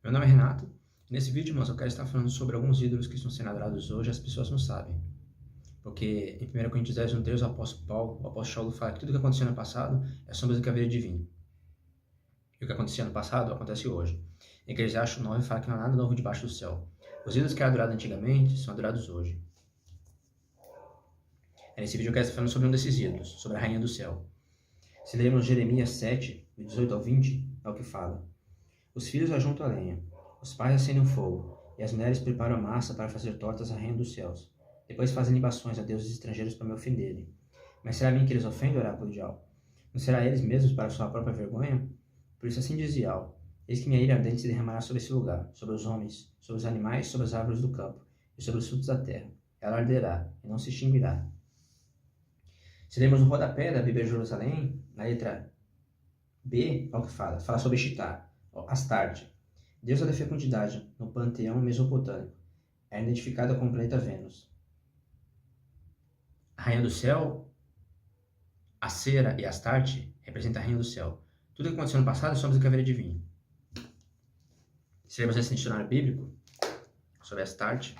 Meu nome é Renato, e nesse vídeo, irmãos, eu quero estar falando sobre alguns ídolos que estão sendo adorados hoje e as pessoas não sabem. Porque em 1 Coríntios 10, 1, o apóstolo Paulo fala que tudo que aconteceu no passado é sombra do que haveria de vir. E o que acontecia no passado acontece hoje. Em Eclesiastes 9 fala que não há nada novo debaixo do céu. Os ídolos que eram adorados antigamente são adorados hoje. Nesse vídeo eu quero estar falando sobre um desses ídolos, sobre a rainha do céu. Se lermos Jeremias 7, do 18 ao 20, é o que fala. Os filhos ajuntam a lenha, os pais acendem o fogo, e as mulheres preparam a massa para fazer tortas à rainha dos céus. Depois fazem libações a deuses estrangeiros para me ofenderem. Mas será a mim que eles ofendem, oráculo de Al? Não será eles mesmos para sua própria vergonha? Por isso assim dizia Al, eis que minha ira ardente se derramará sobre esse lugar, sobre os homens, sobre os animais, sobre as árvores do campo, e sobre os frutos da terra. Ela arderá, e não se extinguirá. Se lermos no rodapé da Bíblia de Jerusalém, na letra B, é o que fala sobre Chitá, Astarte, deusa da fecundidade, no panteão mesopotâmico. É identificada com o planeta Vênus. A rainha do céu, Acera e Astarte, representam a rainha do céu. Tudo que aconteceu no passado somos o que haveria de vir. Se lermos esse dicionário bíblico sobre Astarte,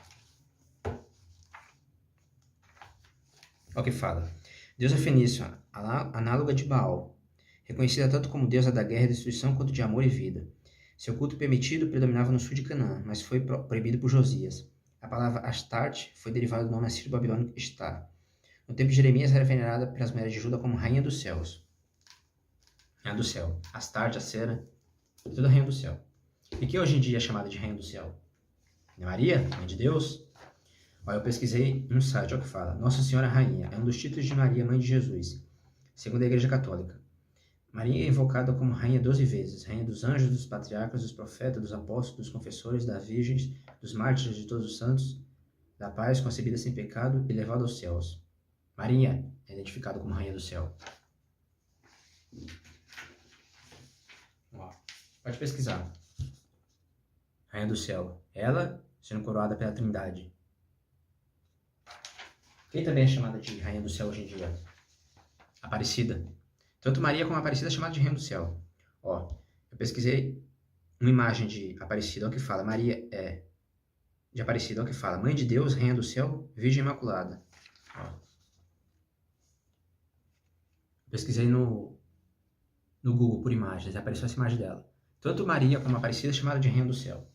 é o que fala. Deusa fenícia, análoga de Baal, reconhecida tanto como deusa da guerra e destruição quanto de amor e vida. Seu culto permitido predominava no sul de Canaã, mas foi proibido por Josias. A palavra Astarte foi derivada do nome assírio babilônico Estar. No tempo de Jeremias era venerada pelas mulheres de Judá como Rainha dos Céus. Rainha do Céu. Astarte, Acera, toda Rainha do Céu. E que hoje em dia é chamada de Rainha do Céu? Maria, Mãe de Deus? Olha, eu pesquisei um site, olha o que fala. Nossa Senhora Rainha é um dos títulos de Maria, Mãe de Jesus, segundo a Igreja Católica. Maria é invocada como Rainha 12 vezes, Rainha dos anjos, dos patriarcas, dos profetas, dos apóstolos, dos confessores, das virgens, dos mártires de todos os santos, da paz, concebida sem pecado e levada aos céus. Maria é identificada como Rainha do Céu. Ó, pode pesquisar. Rainha do Céu. Ela sendo coroada pela Trindade. Quem também é chamada de Rainha do Céu hoje em dia? Aparecida. Tanto Maria como Aparecida é chamada de Rainha do Céu. Ó, eu pesquisei uma imagem de Aparecida, olha o que fala. Maria é de Aparecida, olha o que fala. Mãe de Deus, Rainha do Céu, Virgem Imaculada. Ó. Pesquisei no Google por imagens, apareceu essa imagem dela. Tanto Maria como Aparecida é chamada de Rainha do Céu.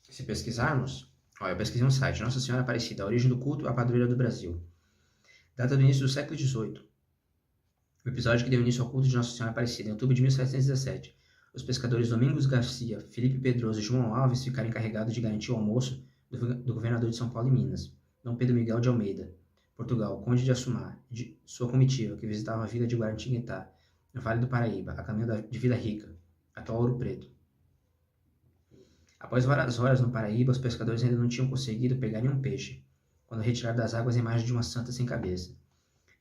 Se pesquisarmos, eu pesquisei um site, Nossa Senhora Aparecida, a origem do culto, a padroeira do Brasil. Data do início do século XVIII. O episódio que deu início ao culto de Nossa Senhora Aparecida, em outubro de 1717. Os pescadores Domingos Garcia, Felipe Pedroso e João Alves ficaram encarregados de garantir o almoço do governador de São Paulo e Minas, Dom Pedro Miguel de Almeida, Portugal, conde de Assumar, de sua comitiva, que visitava a vila de Guaratinguetá, no Vale do Paraíba, a caminho de Vila Rica, atual Ouro Preto. Após várias horas no Paraíba, os pescadores ainda não tinham conseguido pegar nenhum peixe, quando retiraram das águas a imagem de uma santa sem cabeça.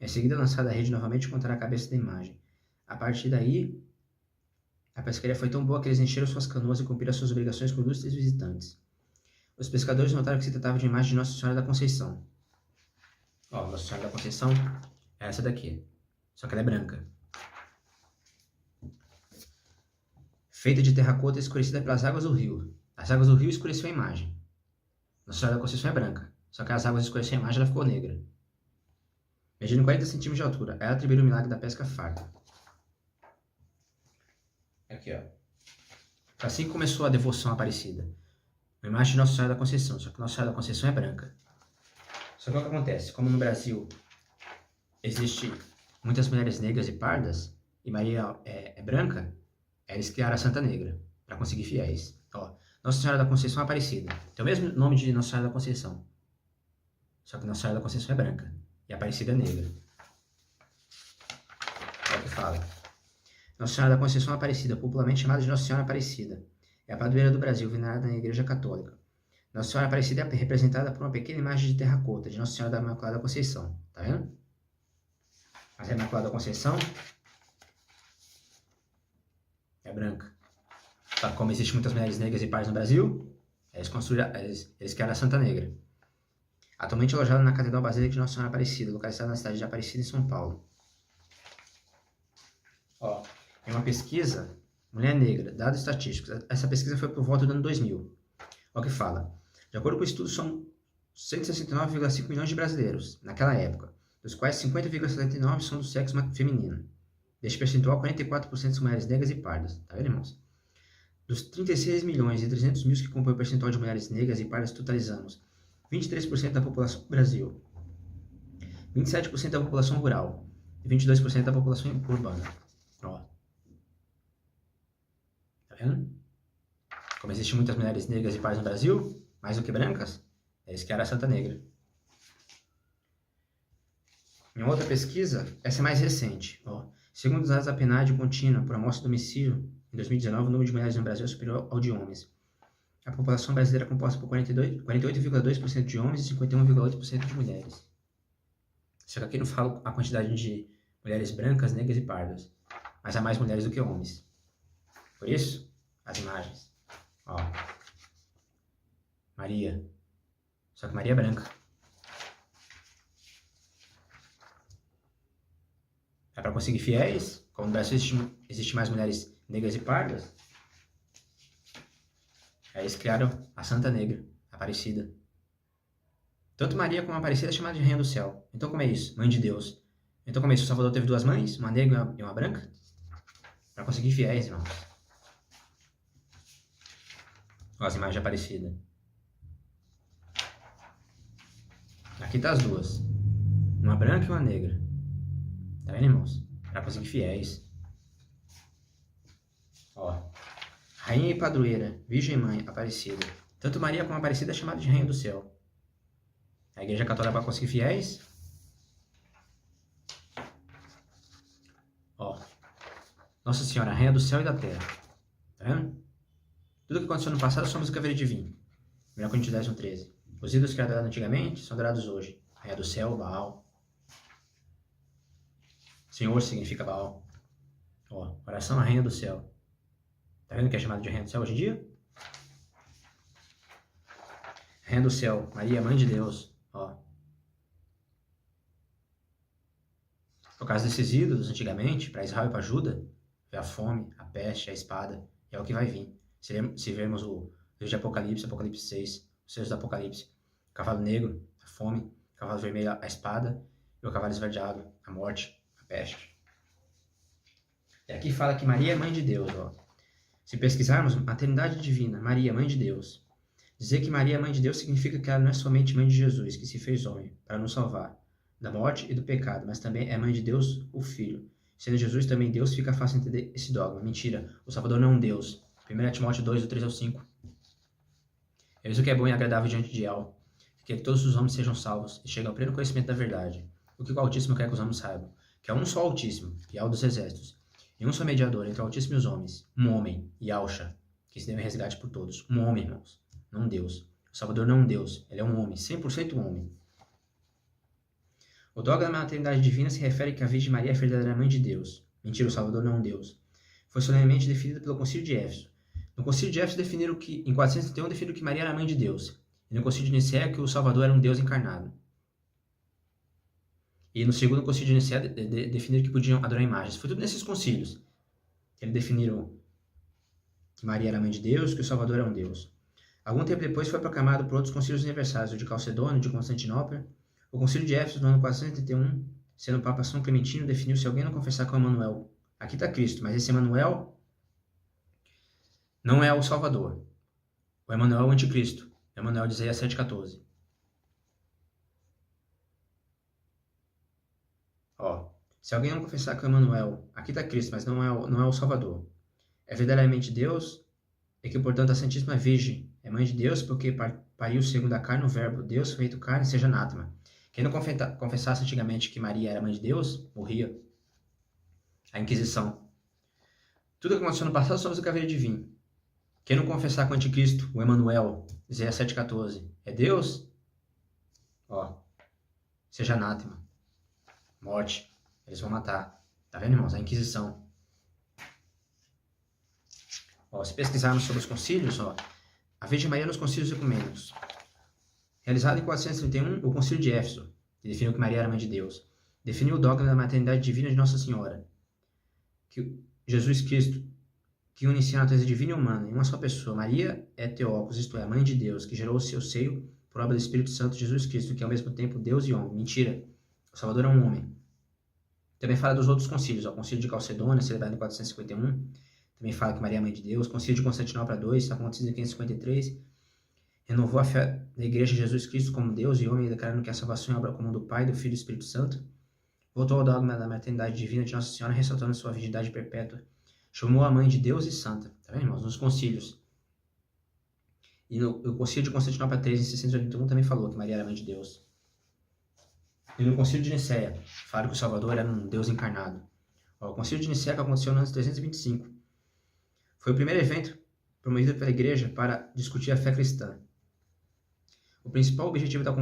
Em seguida, lançada a rede novamente contra a cabeça da imagem. A partir daí, a pescaria foi tão boa que eles encheram suas canoas e cumpriram suas obrigações com ilustres visitantes. Os pescadores notaram que se tratava de imagem de Nossa Senhora da Conceição. Nossa Senhora da Conceição é essa daqui, só que ela é branca. Feita de terracota escurecida pelas águas do rio. As águas do rio escureceu a imagem. Nossa Senhora da Conceição é branca, só que as águas escureceram a imagem e ela ficou negra. Medindo 40 centímetros de altura, ela atribuiu o milagre da pesca farta. Aqui, ó. Assim que começou a devoção Aparecida. Uma imagem de Nossa Senhora da Conceição, só que Nossa Senhora da Conceição é branca. Só que o que acontece? Como no Brasil existe muitas mulheres negras e pardas, e Maria é branca, eles criaram a Santa Negra, para conseguir fiéis. Ó, Nossa Senhora da Conceição é Aparecida. Tem o mesmo nome de Nossa Senhora da Conceição. Só que Nossa Senhora da Conceição é branca. E Aparecida é negra. É o que fala. Nossa Senhora da Conceição é Aparecida, popularmente chamada de Nossa Senhora Aparecida. É a padroeira do Brasil, venerada na Igreja Católica. Nossa Senhora Aparecida é representada por uma pequena imagem de terracota de Nossa Senhora da Imaculada Conceição. Tá vendo? Mas a Imaculada Conceição é branca. Tá, como existem muitas mulheres negras e pardas no Brasil, eles criaram a Santa Negra. Atualmente alojada na Catedral Basílica de Nossa Senhora Aparecida, localizada na cidade de Aparecida, em São Paulo. Ó, em uma pesquisa, mulher negra, dados estatísticos. Essa pesquisa foi por volta do ano 2000. Olha o que fala. De acordo com o estudo, são 169,5 milhões de brasileiros naquela época, dos quais 50,79 são do sexo feminino. Deste percentual, 44% são mulheres negras e pardas. Tá vendo, irmãos? Dos 36 milhões e 300 mil que compõem o percentual de mulheres negras e pardas, totalizamos 23% da população do Brasil, 27% da população rural e 22% da população urbana. Ó. Tá vendo? Como existem muitas mulheres negras e pardas no Brasil, mais do que brancas, eles criaram a Santa Negra. Em outra pesquisa, essa é mais recente. Ó. Segundo os dados da PNAD contínua por amostra de domicílio, em 2019, o número de mulheres no Brasil é superior ao de homens. A população brasileira é composta por 48,2% de homens e 51,8% de mulheres. Só que aqui não falo a quantidade de mulheres brancas, negras e pardas, mas há mais mulheres do que homens. Por isso, as imagens. Ó. Maria. Só que Maria é branca. É para conseguir fiéis, como no Brasil existe mais mulheres negras e pardas, aí eles criaram a Santa Negra, Aparecida. Tanto Maria como a Aparecida é chamada de Rainha do Céu. Então como é isso? Mãe de Deus. Então como é isso? O Salvador teve duas mães, uma negra e uma branca? Para conseguir fiéis, irmãos. Olha as imagens de Aparecida. Aqui tá as duas. Uma branca e uma negra. Tá vendo, irmãos? Para conseguir fiéis. Ó. Rainha e padroeira, Virgem Mãe, Aparecida. Tanto Maria como Aparecida é chamada de Rainha do Céu. A Igreja Católica para conseguir fiéis. Ó. Nossa Senhora, Rainha do Céu e da Terra. Tá vendo? Tudo que aconteceu no passado somos o caveiro divino. 1 Coríntios 10, 13. Os ídolos que eram adorados antigamente são adorados hoje. Rainha do Céu, Baal. Senhor significa Baal. Ó, oração à Rainha do Céu. Tá vendo que é chamado de Rainha do Céu hoje em dia? Rainha do Céu, Maria, Mãe de Deus. Ó. Por causa desses ídolos, antigamente, para Israel e para Judá, veio a fome, a peste, a espada, e é o que vai vir. Se vermos o livro de Apocalipse, Apocalipse 6, os seus do Apocalipse, o cavalo negro, a fome, o cavalo vermelho, a espada, e o cavalo esverdeado, a morte, a peste. E aqui fala que Maria é Mãe de Deus, ó. Se pesquisarmos maternidade divina, Maria, Mãe de Deus, dizer que Maria é Mãe de Deus significa que ela não é somente Mãe de Jesus, que se fez homem, para nos salvar da morte e do pecado, mas também é Mãe de Deus, o Filho. Sendo Jesus também Deus, fica fácil entender esse dogma. Mentira, o Salvador não é um Deus. 1 Timóteo 2, do 3 ao 5. Eis o que é bom e agradável diante de Al, que todos os homens sejam salvos e cheguem ao pleno conhecimento da verdade. O que o Altíssimo quer que os homens saibam? Que há um só Altíssimo, e Al dos exércitos, e um só mediador entre o Altíssimo e os homens, um homem, Yahshua, que se deve resgate por todos. Um homem, irmãos, não um Deus. O Salvador não é um Deus, ele é um homem, 100% homem. O dogma da maternidade divina se refere que a Virgem Maria é a verdadeira Mãe de Deus. Mentira, o Salvador não é um Deus. Foi solenemente definida pelo Concílio de Éfeso. No Concílio de Éfeso definiram que, em 431, definiram que Maria era a Mãe de Deus. E no Concílio de Nicéia que o Salvador era um Deus encarnado. E no segundo Concílio de Nicéia definiram que podiam adorar imagens. Foi tudo nesses concílios que eles definiram que Maria era a Mãe de Deus, que o Salvador era um Deus. Algum tempo depois foi proclamado por outros concílios universais, o de Calcedônia, o de Constantinopla. O Concílio de Éfeso, no ano 431, sendo o Papa São Clementino, definiu se alguém não confessar com Emanuel. Aqui está Cristo, mas esse Emanuel não é o Salvador. O Emanuel é o anticristo. Emanuel de Isaías 7,14. Ó, se alguém não confessar com Emanuel, aqui está Cristo, mas não é o Salvador. É verdadeiramente Deus, e que, portanto, a Santíssima Virgem é Mãe de Deus, porque pariu segundo a carne o verbo Deus feito carne, seja anátema. Quem não confessasse antigamente que Maria era Mãe de Deus, morria. A Inquisição. Tudo que aconteceu no passado somos o caveiro divino. Quem não confessar com o anticristo, o Emanuel, Isaías 7,14, é Deus, ó, seja anátema. Morte. Eles vão matar. Tá vendo, irmãos? A Inquisição. Ó, se pesquisarmos sobre os concílios, ó, a Virgem Maria nos concílios ecumênicos. Realizado em 431, o Concílio de Éfeso, que definiu que Maria era Mãe de Deus, definiu o dogma da maternidade divina de Nossa Senhora. que Jesus Cristo, que une-se a natureza divina e humana em uma só pessoa, Maria é Theotokos, isto é, a mãe de Deus, que gerou o seu seio por obra do Espírito Santo, Jesus Cristo, que é ao mesmo tempo Deus e homem. Mentira. O Salvador é um homem. Também fala dos outros concílios. O concílio de Calcedônia, celebrado em 451. Também fala que Maria é a mãe de Deus. Concílio de Constantinopla II, acontecido em 553. Renovou a fé da Igreja de Jesus Cristo como Deus e homem, declarando que a salvação é obra comum do Pai, do Filho e do Espírito Santo. Voltou ao dogma da maternidade divina de Nossa Senhora, ressaltando sua virgindade perpétua. Chamou a mãe de Deus e santa. Tá vendo, irmãos? Nos concílios. E no concílio de Constantinopla III, em 681, também falou que Maria era a mãe de Deus. E no concílio de Nicéia, fala que o Salvador era um Deus encarnado. O concílio de Nicéia, que aconteceu no ano 325, foi o primeiro evento promovido pela Igreja para discutir a fé cristã. O principal objetivo da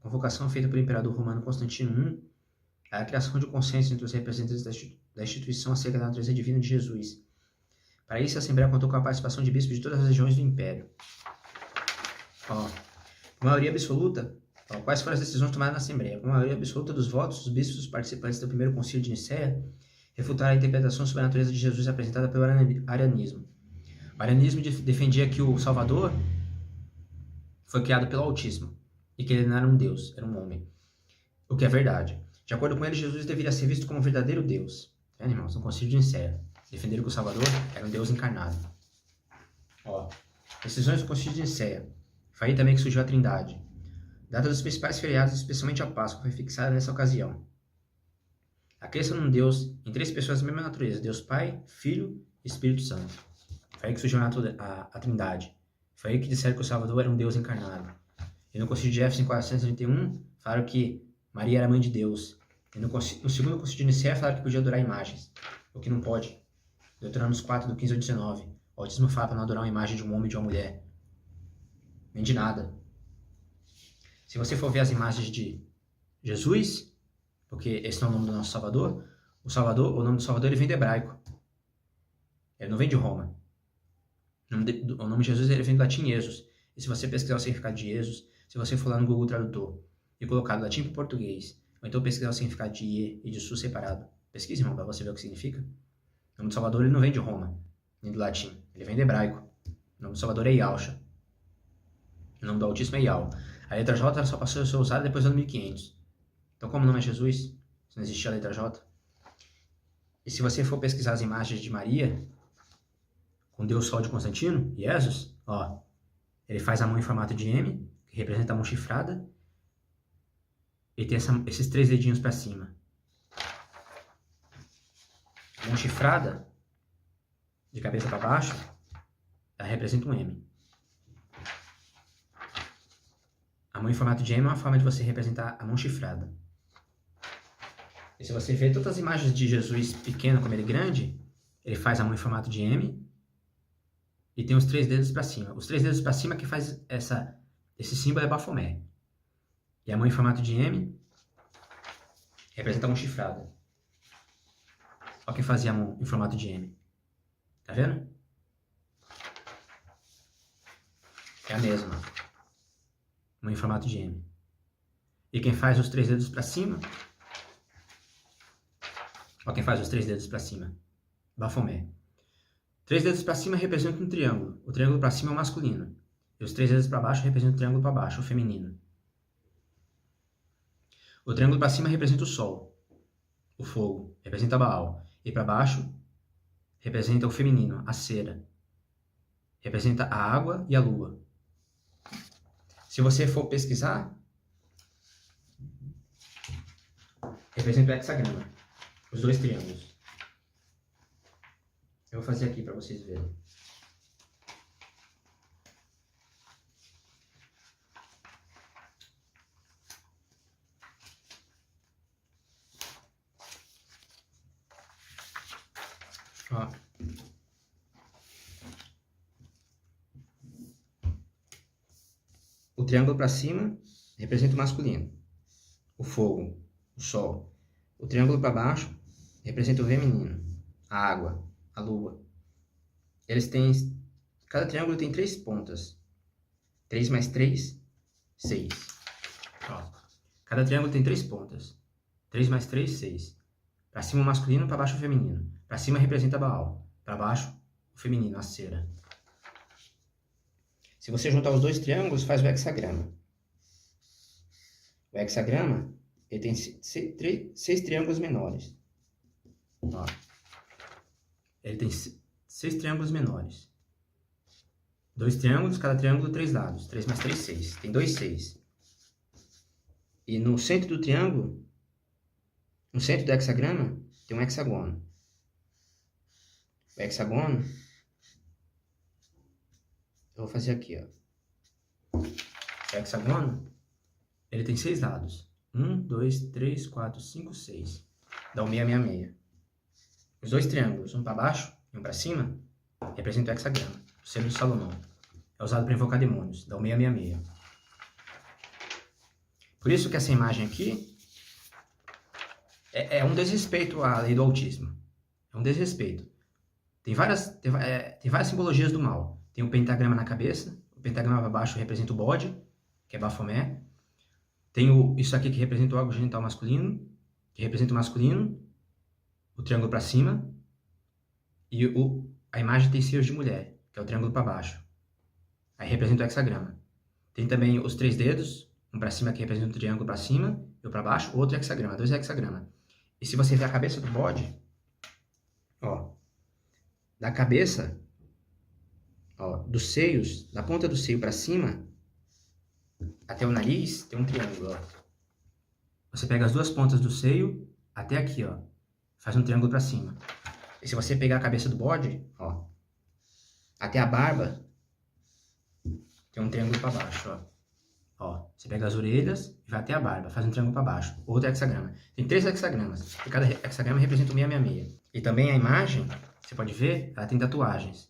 convocação feita pelo imperador romano Constantino I é a criação de um consenso entre os representantes da instituição acerca da natureza divina de Jesus. Para isso, a Assembleia contou com a participação de bispos de todas as regiões do Império. Com maioria absoluta, quais foram as decisões tomadas na Assembleia? Com a maioria absoluta dos votos, os bispos participantes do primeiro concílio de Nicéia refutaram a interpretação sobre a natureza de Jesus apresentada pelo arianismo. O arianismo defendia que o Salvador foi criado pelo Altíssimo e que ele não era um Deus, era um homem. O que é verdade. De acordo com ele, Jesus deveria ser visto como um verdadeiro Deus. Irmãos, no concílio de Nicéia, defenderam que o Salvador era um Deus encarnado. Decisões do concílio de Nicéia. Foi aí também que surgiu a Trindade. Data dos principais feriados, especialmente a Páscoa, foi fixada nessa ocasião. A crença num Deus em três pessoas da mesma natureza, Deus Pai, Filho e Espírito Santo. Foi aí que surgiu a Trindade. Foi aí que disseram que o Salvador era um Deus encarnado. E no concílio de Éfeso, em 431, falaram que Maria era mãe de Deus. E no segundo concílio de Nicéia, falaram que podia adorar imagens, o que não pode. Deuteronômio 4, do 15 ao 19. O Altíssimo fala para não adorar uma imagem de um homem e de uma mulher. Nem de nada. Se você for ver as imagens de Jesus, porque esse não é o nome do nosso Salvador, o nome do Salvador ele vem do hebraico. Ele não vem de Roma. O nome de Jesus ele vem do latim Jesus. E se você pesquisar o significado de Jesus, se você for lá no Google Tradutor e colocar do latim para o português, ou então pesquisar o significado de Ie e de Su separado, pesquise, irmão, para você ver o que significa. O nome do Salvador ele não vem de Roma, nem do latim. Ele vem do hebraico. O nome do Salvador é Yahshua. O nome do Altíssimo é Yahweh. A letra J só passou a ser usada depois do ano 1500. Então, como o nome é Jesus, se não existia a letra J. E se você for pesquisar as imagens de Maria, com Deus Sol de Constantino, Jesus, ele faz a mão em formato de M, que representa a mão chifrada, e tem esses três dedinhos para cima. A mão chifrada, de cabeça para baixo, ela representa um M. A mão em formato de M é uma forma de você representar a mão chifrada. E se você ver todas as imagens de Jesus pequeno como ele grande, ele faz a mão em formato de M e tem os três dedos para cima. Os três dedos para cima que faz esse símbolo é Bafomé. E a mão em formato de M representa a mão chifrada. Olha quem fazia a mão em formato de M. Tá vendo? É a mesma. Mão em formato de M. E quem faz os três dedos para cima? Olha quem faz os três dedos para cima. Bafomé. Três dedos para cima representam um triângulo. O triângulo para cima é o masculino. E os três dedos para baixo representam o triângulo para baixo, o feminino. O triângulo para cima representa o sol. O fogo representa Baal. E para baixo representa o feminino, a cera. Representa a água e a lua. Se você for pesquisar, representa o hexagrama, os dois triângulos. Eu vou fazer aqui para vocês verem. O triângulo para cima representa o masculino, o fogo, o sol. O triângulo para baixo representa o feminino, a água, a lua. Cada triângulo tem 3 pontas. 3 mais 3, 6. Cada triângulo tem 3 pontas. 3 mais 3, 6. Para cima o masculino, para baixo o feminino. Para cima representa Baal. Para baixo, o feminino, a cera. Se você juntar os dois triângulos, faz o hexagrama. O hexagrama ele tem 6 triângulos menores. Ó. Ele tem 6 triângulos menores. 2 triângulos, cada triângulo 3 lados. 3 mais 3, 6. Tem 2 6. E no centro do triângulo, no centro do hexagrama, tem um hexagono. O hexagono, eu vou fazer aqui, ó. O hexagono, ele tem 6 lados. 1, 2, 3, 4, 5, 6. Dá um 6, 6, 6. Os dois triângulos, um para baixo e um para cima, representam o hexagrama, o selo de Salomão. É usado para invocar demônios. Dá um 6, 6, 6. Por isso que essa imagem aqui é um desrespeito à lei do autismo. É um desrespeito. Tem várias simbologias do mal. Tem o pentagrama na cabeça. O pentagrama para baixo representa o bode, que é Bafomé. Tem isso aqui que representa o órgão genital masculino, que representa o masculino. O triângulo para cima. E a imagem tem seios de mulher, que é o triângulo para baixo. Aí representa o hexagrama. Tem também os 3 dedos. Um para cima que representa o triângulo para cima e o para baixo, outro hexagrama, 2 hexagramas. E se você ver a cabeça do bode, ó, da cabeça, ó, dos seios, da ponta do seio para cima, até o nariz, tem um triângulo, ó. Você pega as duas pontas do seio até aqui, ó, faz um triângulo para cima. E se você pegar a cabeça do bode, ó, até a barba, tem um triângulo para baixo, ó. Ó, você pega as orelhas e vai até a barba, faz um triângulo para baixo. Outro hexagrama. Tem 3 hexagramas. E cada hexagrama representa um 6, 6, 6. E também a imagem, você pode ver, ela tem tatuagens.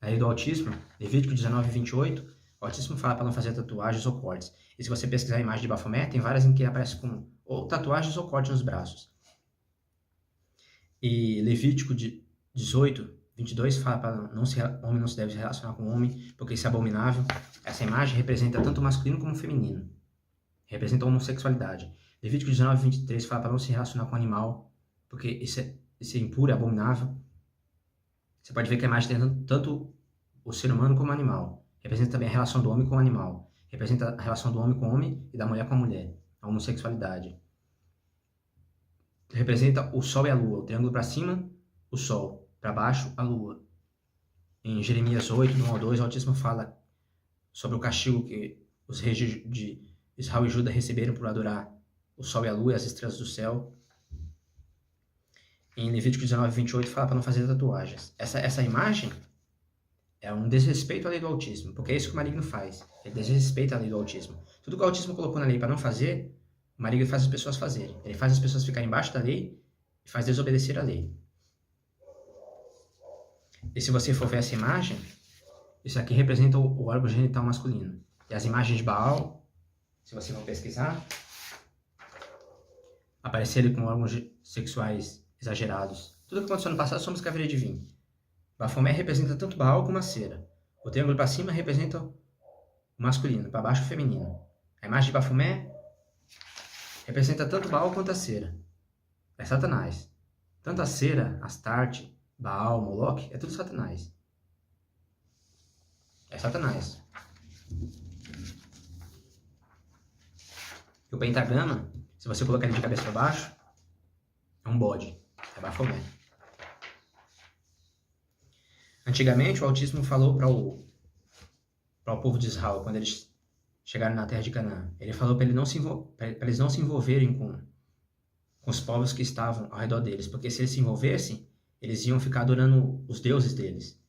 Na lei do autismo, Levítico 19, 28, o autismo fala para não fazer tatuagens ou cortes. E se você pesquisar a imagem de Bafomé, tem várias em que aparece com ou tatuagens ou cortes nos braços. E Levítico 18, 22 fala para homem não se deve se relacionar com homem, porque isso é abominável. Essa imagem representa tanto o masculino como o feminino. Representa a homossexualidade. Levítico 19, 23 fala para não se relacionar com animal, porque isso é impuro, é abominável. Você pode ver que a imagem tem tanto o ser humano como o animal. Representa também a relação do homem com o animal. Representa a relação do homem com o homem e da mulher com a mulher. A homossexualidade. Representa o sol e a lua. O triângulo para cima, o sol. Para baixo, a lua. Em Jeremias 8, do 1 ao 2, o autismo fala sobre o castigo que os reis de Israel e Judá receberam por adorar o sol e a lua e as estrelas do céu. Em Levítico 19, 28, fala para não fazer tatuagens. Essa imagem é um desrespeito à lei do autismo, porque é isso que o maligno faz. Ele desrespeita a lei do autismo. Tudo que o autismo colocou na lei para não fazer, o maligno faz as pessoas fazerem. Ele faz as pessoas ficarem embaixo da lei e faz desobedecer a lei. E se você for ver essa imagem, isso aqui representa o órgão genital masculino. E as imagens de Baal, se você for pesquisar, aparecerem com órgãos sexuais exagerados. Tudo que aconteceu no passado somos caveira de vinho. Bafomé representa tanto Baal como a cera. O triângulo para cima representa o masculino, para baixo o feminino. A imagem de Bafomé representa tanto Baal quanto a cera. É Satanás. Tanto a cera, Astarte, Baal, Moloque, é tudo Satanás. É Satanás. E o pentagrama, se você colocar ele de cabeça para baixo, é um bode. É Bafomé. Antigamente, o autismo falou para o povo de Israel, quando eles chegaram na terra de Canaã. Ele falou para eles não se envolverem com os povos que estavam ao redor deles, porque se eles se envolvessem, eles iam ficar adorando os deuses deles.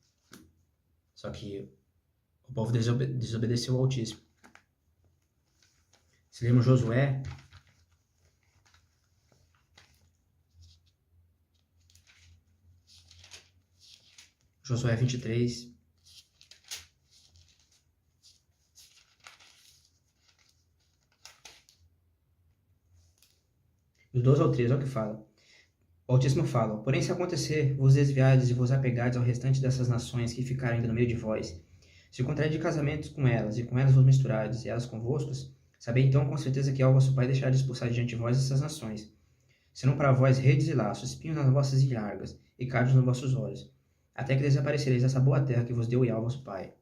Só que o povo desobedeceu ao autismo. Se lemos Josué, Josué 23, do 12 ao 13, olha o que fala. O autismo fala: porém, se acontecer, vos desviardes e vos apegardes ao restante dessas nações que ficarem ainda no meio de vós, se contrair de casamentos com elas, e com elas vos misturardes, e elas convosco, sabei então com certeza que ao vosso Pai deixará de expulsar diante de vós essas nações. Serão para vós redes e laços, espinhos nas vossas ilhargas, e cardos nos vossos olhos, até que desaparecereis dessa boa terra que vos deu Iau, vosso pai.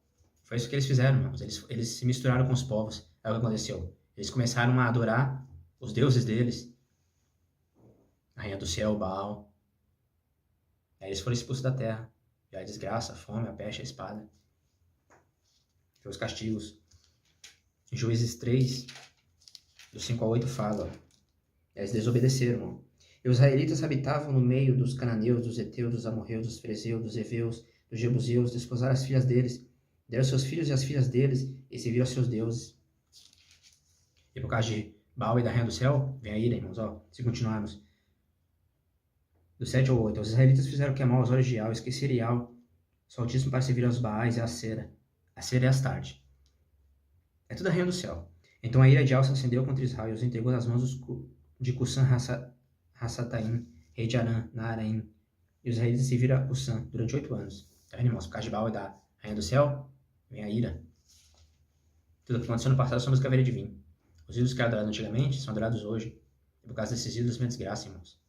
Foi isso que eles fizeram, irmãos. Eles se misturaram com os povos. É o que aconteceu. Eles começaram a adorar os deuses deles, a rainha do céu, Baal. Aí eles foram expulsos da terra. E a desgraça, a fome, a peste, a espada. Foi os castigos. Em Juízes 3, do 5 ao 8, fala. Eles desobedeceram, irmão. E os israelitas habitavam no meio dos cananeus, dos heteus, dos amorreus, dos ferezeus, dos heveus, dos jebuseus, desposaram as filhas deles, deram seus filhos e as filhas deles, e serviram aos seus deuses. E por causa de Baal e da rainha do céu, vem a ira, irmãos, ó, se continuarmos. Do 7 ao 8, os israelitas fizeram queimar aos olhos de Iau, esqueceram Iau, seu Altíssimo, para servir aos Baais e a Acera. A Acera é Astarte. É tudo a rainha do céu. Então a ira de Iau se acendeu contra Israel e os entregou nas mãos de Cusã Rassataim, rei de Arã, Naaraim. E os israelitas serviram a Cusã durante 8 anos. Tá vendo, irmãos? Por causa de Baal e da rainha do céu, vem a ira. Tudo que aconteceu no passado somos caveira de vinho. Os ídolos que eram adorados antigamente são adorados hoje. E por causa desses ídolos, minha desgraça, irmãos.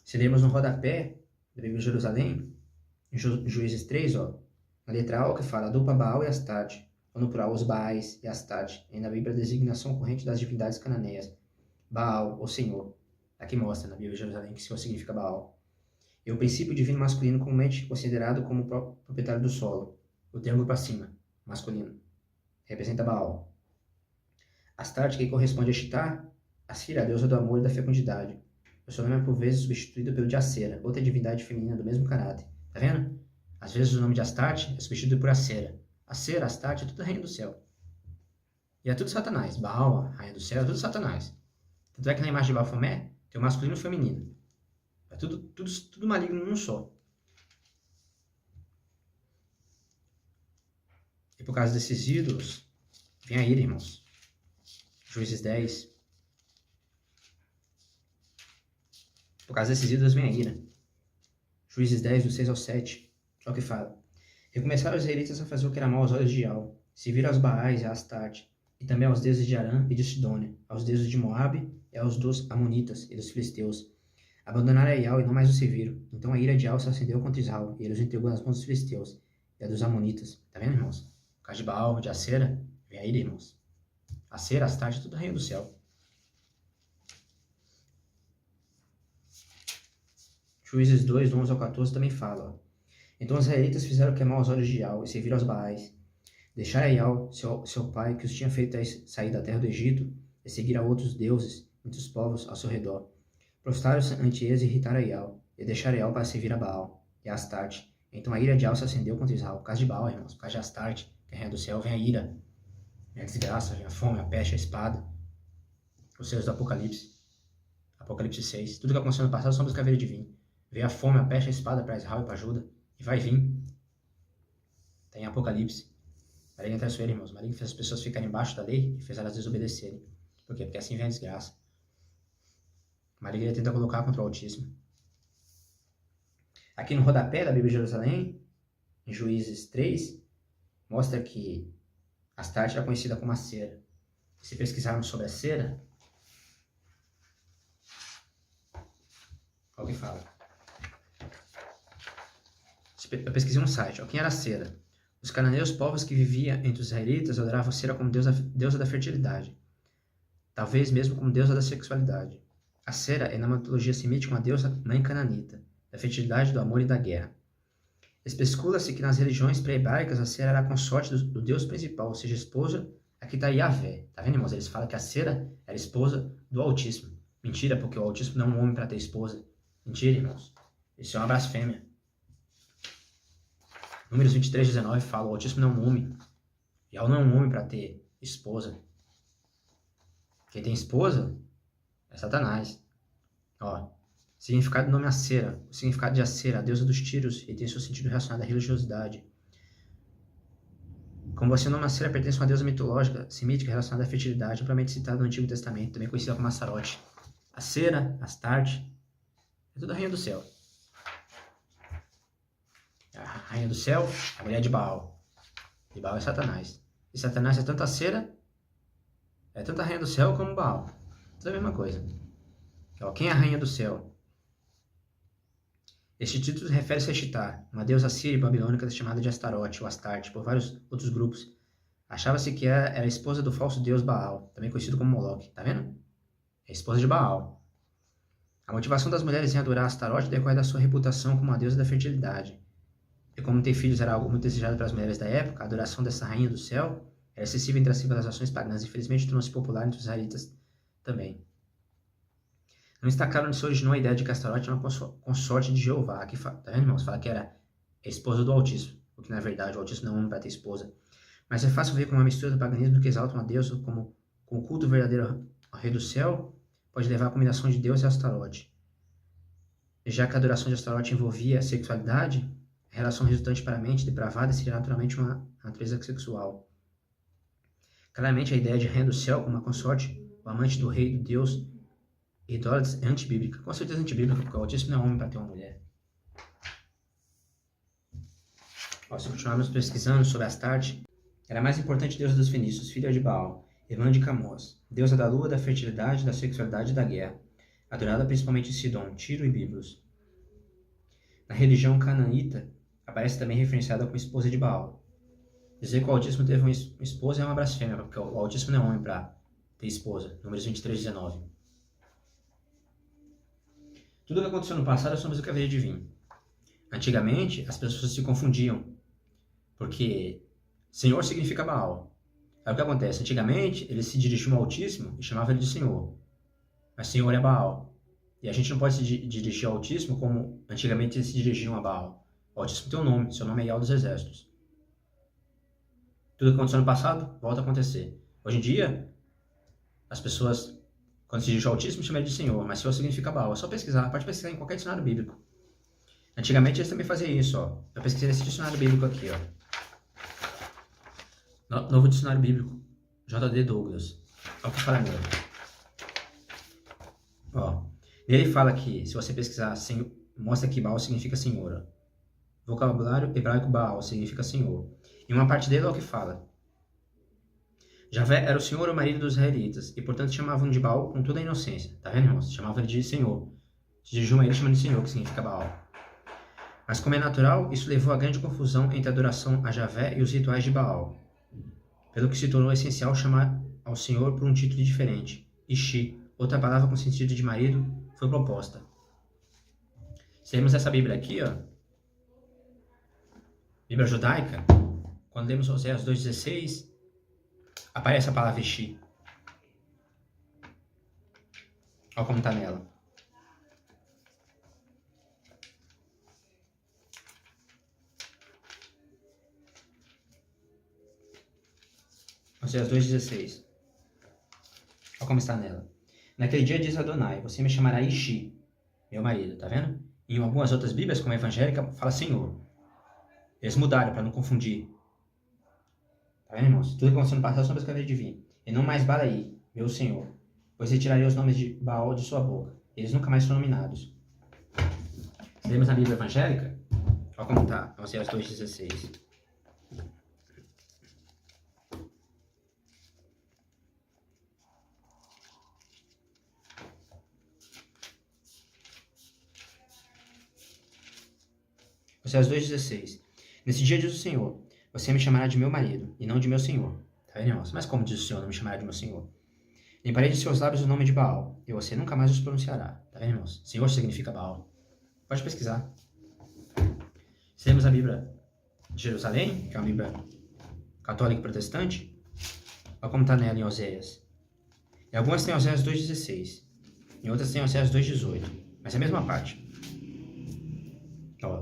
Se lermos no rodapé da Bíblia de Jerusalém, em Juízes 3, ó, na letra A, que fala Dupa, Baal e Astarte, ou no plural, os Baais e Astarte, e na Bíblia a designação corrente das divindades cananeias. Baal, o Senhor. Aqui mostra na Bíblia de Jerusalém que o Senhor significa Baal. E o princípio divino masculino comumente considerado como proprietário do solo. O triângulo para cima, masculino, representa Baal. Astarte, que corresponde a Shitar, Asfira, a deusa do amor e da fecundidade. O seu nome é por vezes substituído pelo de Acera, outra divindade feminina do mesmo caráter. Tá vendo? Às vezes o nome de Astarte é substituído por Acera. Acera, Astarte, é tudo a rainha do céu. E é tudo Satanás. Baal, a rainha do céu, é tudo Satanás. Tanto é que na imagem de Bafomé tem o masculino e o feminino. É tudo maligno num só. E por causa desses ídolos, vem a ira, irmãos. Juízes 10. Por causa desses ídolos, vem a ira. Juízes 10, do 6 ao 7. Olha o que fala. Recomeçaram os israelitas a fazer o que era mal aos olhos de Iau. Se viram aos Baais e a Astarte, e também aos deuses de Arã e de Sidônia, aos deuses de Moabe e aos dos Amonitas e dos Filisteus. Abandonaram a Iau e não mais o serviram. Então a ira de Iau se acendeu contra Israel, e ele os entregou nas mãos dos Filisteus e a dos Amonitas. Tá vendo, irmãos? Por causa de Baal, de Acera, vem a ira, irmãos. Acera, Astarte, tudo reino do céu. Juízes 2, do 11 ao 14 também fala, ó. Então os israelitas fizeram queimar os olhos de Iau e serviram aos Baais. Deixaram a Iau, seu pai, que os tinha feito sair da terra do Egito, e seguir a outros deuses entre os povos ao seu redor. Prostraram-se ante eles e irritaram a Iau, e deixaram a Iau para servir a Baal e a Astarte. Então a ira de Iau se acendeu contra Israel. Por causa de Baal, irmãos, por causa de Astarte, que é a rainha do céu, vem a ira. Vem a desgraça, vem a fome, a peste, a espada. Os seus do Apocalipse. Apocalipse 6. Tudo que aconteceu no passado somos caveira de vinho. Veio a fome, a peste, a espada para Israel e para Judá. E vai vir. Tem Apocalipse. Maligno é traiçoeiro, irmãos. Maligno fez as pessoas ficarem embaixo da lei e fez elas desobedecerem. Por quê? Porque assim vem a desgraça. Maligno tenta colocar contra o Altíssimo. Aqui no rodapé da Bíblia de Jerusalém, em Juízes 3, mostra que Astarte era conhecida como a cera. Se pesquisarmos sobre a cera, olha o que fala. Eu pesquisei um site. Ó, quem era a cera? Os cananeus, povos que viviam entre os israelitas, adoravam Cera como deusa da fertilidade. Talvez mesmo como deusa da sexualidade. A Cera é na mitologia semítica uma deusa mãe cananita, da fertilidade, do amor e da guerra. Especula-se que nas religiões pré-hebraicas a Cera era a consorte do deus principal, ou seja, esposa, aqui está Yahvé. Tá vendo, irmãos? Eles falam que a Cera era esposa do Altíssimo. Mentira, porque o Altíssimo não é um homem para ter esposa. Mentira, irmãos. Isso é uma blasfêmia. Números 23, 19 fala, o Altíssimo não é um homem. Yahvé não é um homem para ter esposa. Quem tem esposa é Satanás. Ó, significado do nome Acera. O significado de Acera, a deusa dos tiros, e tem seu sentido relacionado à religiosidade. Como você, o nome Acera pertence a uma deusa mitológica, semítica, relacionada à fertilidade, amplamente citada no Antigo Testamento, também conhecida como Assarote. Acera, Astarte, é tudo a rainha do céu. A rainha do céu é a mulher de Baal. E Baal é Satanás. E Satanás é tanto a Cera, é tanto a rainha do céu como Baal. Tudo a mesma coisa. Ó, quem é a rainha do céu? Este título refere-se a Ishtar, uma deusa síria e babilônica chamada de Astarote ou Astarte por vários outros grupos. Achava-se que era a esposa do falso deus Baal, também conhecido como Moloque. Tá vendo? É a esposa de Baal. A motivação das mulheres em adorar Astarote decorre da sua reputação como a deusa da fertilidade. E como ter filhos era algo muito desejado pelas mulheres da época, a adoração dessa rainha do céu era excessiva entre as civilizações pagãs e infelizmente tornou-se popular entre os israelitas também. Não está claro onde se originou a ideia de que Astarote é uma consorte de Jeová. Aqui, tá vendo, irmãos? Fala que era a esposa do Altíssimo, o que na verdade o Altíssimo não é um homem para ter esposa. Mas é fácil ver como uma mistura do paganismo que exalta uma deusa como com o culto verdadeiro ao rei do céu pode levar à combinação de Deus e Astarote. Já que a adoração de Astarote envolvia a sexualidade, a relação resultante para a mente depravada seria naturalmente uma natureza sexual. Claramente a ideia de rainha do céu como uma consorte, o amante do rei do Deus idólatras é antibíblica. Com certeza antibíblica, porque o Altíssimo não é homem para ter uma mulher. Ó, se continuarmos pesquisando sobre Astarte, era a mais importante deusa dos fenícios, filha de Baal, irmã de Camós, deusa da lua, da fertilidade, da sexualidade e da guerra, adorada principalmente em Sidom, Tiro e Biblos. Na religião canaíta, aparece também referenciada como esposa de Baal. Dizer que o Altíssimo teve uma esposa é uma blasfêmia, porque o Altíssimo não é homem para ter esposa. Números 23, 19. Tudo o que aconteceu no passado somos o que haveria de vir. Antigamente, as pessoas se confundiam, porque Senhor significa Baal. Aí o que acontece? Antigamente, eles se dirigiam ao Altíssimo e chamavam ele de Senhor. Mas Senhor é Baal. E a gente não pode se dirigir ao Altíssimo como antigamente eles se dirigiam a Baal. O Altíssimo tem um nome, seu nome é Yahweh dos Exércitos. Tudo que aconteceu no passado, volta a acontecer. Hoje em dia, as pessoas, quando se dirigem ao Altíssimo, chamam ele de Senhor, mas Senhor significa Baal. É só pesquisar, pode pesquisar em qualquer dicionário bíblico. Antigamente eles também faziam isso, ó. Eu pesquisei nesse dicionário bíblico aqui, ó. Novo dicionário bíblico, J.D. Douglas. Olha o que fala nele. Ó, nele fala que, se você pesquisar, mostra que Baal significa Senhor. Ó. Vocabulário hebraico Baal significa Senhor. E uma parte dele é o que fala. Javé era o senhor ou marido dos israelitas, e portanto chamavam de Baal com toda a inocência. Tá vendo, irmãos? Chamavam ele de Senhor. Se dirigiam a ele chamando de Senhor, que significa Baal. Mas como é natural, isso levou a grande confusão entre a adoração a Javé e os rituais de Baal. Pelo que se tornou essencial chamar ao Senhor por um título diferente. Ishi, outra palavra com sentido de marido, foi proposta. Se lemos essa Bíblia aqui, ó, Bíblia judaica, quando lemos Oséias 2,16, aparece a palavra Ishi. Olha como está nela. Oséias 2,16. Olha como está nela. Naquele dia diz Adonai, você me chamará Ishi, meu marido, tá vendo? Em algumas outras Bíblias, como a evangélica, fala Senhor. Eles mudaram para não confundir. Tá vendo, irmãos? Tudo que aconteceu no passado são as coisas de vir. E não mais Balaí, meu Senhor, pois retirarei os nomes de Baal de sua boca. Eles nunca mais foram nominados. Se lemos na Bíblia evangélica, olha como está, Oséias 2,16. Oséias 2,16. Nesse dia diz o Senhor, você me chamará de meu marido, e não de meu senhor. Tá vendo, irmãos? Mas como diz o Senhor, não me chamará de meu senhor? Limparei de seus lábios o nome de Baal, e você nunca mais os pronunciará. Tá vendo, irmãos? Senhor significa Baal. Pode pesquisar. Se temos a Bíblia de Jerusalém, que é uma Bíblia católica e protestante, olha como está nela em Oséias. Em algumas tem Oséias 2,16, em outras tem Oséias 2,18, mas é a mesma parte. Ó,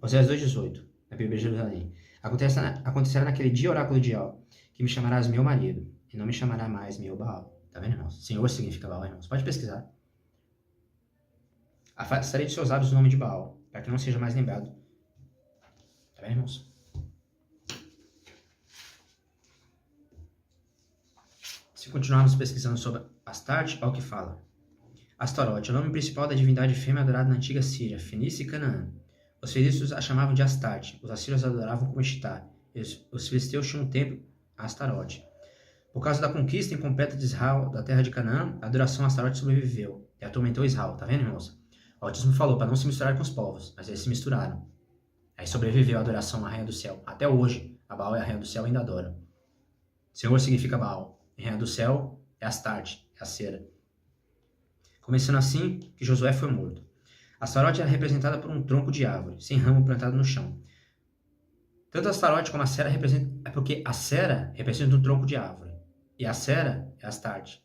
Oséias 2,18, na Bíblia de Jerusalém. Acontecerá naquele dia, oráculo de Yahweh, que me chamarás meu marido, e não me chamará mais meu Baal. Tá vendo, irmãos? Senhor significa Baal, irmãos. Pode pesquisar. Afastarei de seus lábios o nome de Baal, para que não seja mais lembrado. Tá vendo, irmãos? Se continuarmos pesquisando sobre Astarte, olha o que fala. Astarote é o nome principal da divindade fêmea adorada na antiga Síria, Fenícia e Canaã. Os fenícios a chamavam de Astarte, os assírios a adoravam como Ishtar, os filisteus tinham um templo a Astarote. Por causa da conquista incompleta de Israel da terra de Canaã, a adoração a Astarote sobreviveu e atormentou Israel. Tá vendo, irmãos? O Altíssimo falou para não se misturar com os povos, mas eles se misturaram. Aí sobreviveu a adoração à Rainha do Céu. Até hoje, a Baal e a Rainha do Céu ainda adoram. Senhor significa Baal, e Rainha do Céu é Astarte, é a cera. Começando assim que Josué foi morto. Astarote era representada por um tronco de árvore, sem ramo plantado no chão. Tanto Astarote como a cera representam... É porque a cera representa um tronco de árvore. E a cera é Astarte.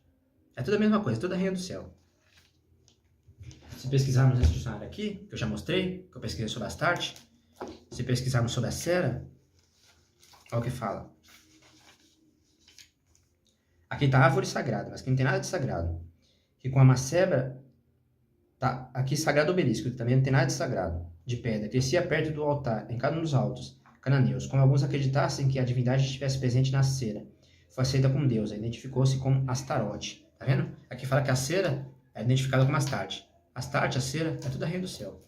É tudo a mesma coisa, tudo a Rainha do Céu. Se pesquisarmos nesse dicionário aqui, que eu já mostrei, que eu pesquisei sobre Astarte, se pesquisarmos sobre a cera, olha o que fala. Aqui está árvore sagrada, mas aqui não tem nada de sagrado. Que com a macebra, tá aqui sagrado obelisco, que também não tem nada de sagrado, de pedra, crescia perto do altar, em cada um dos altos cananeus, como alguns acreditassem que a divindade estivesse presente na cera. Foi aceita como deusa, identificou-se como Astarote. Tá vendo? Aqui fala que a cera é identificada como Astarte. Astarte, a cera, é tudo a Rainha do Céu.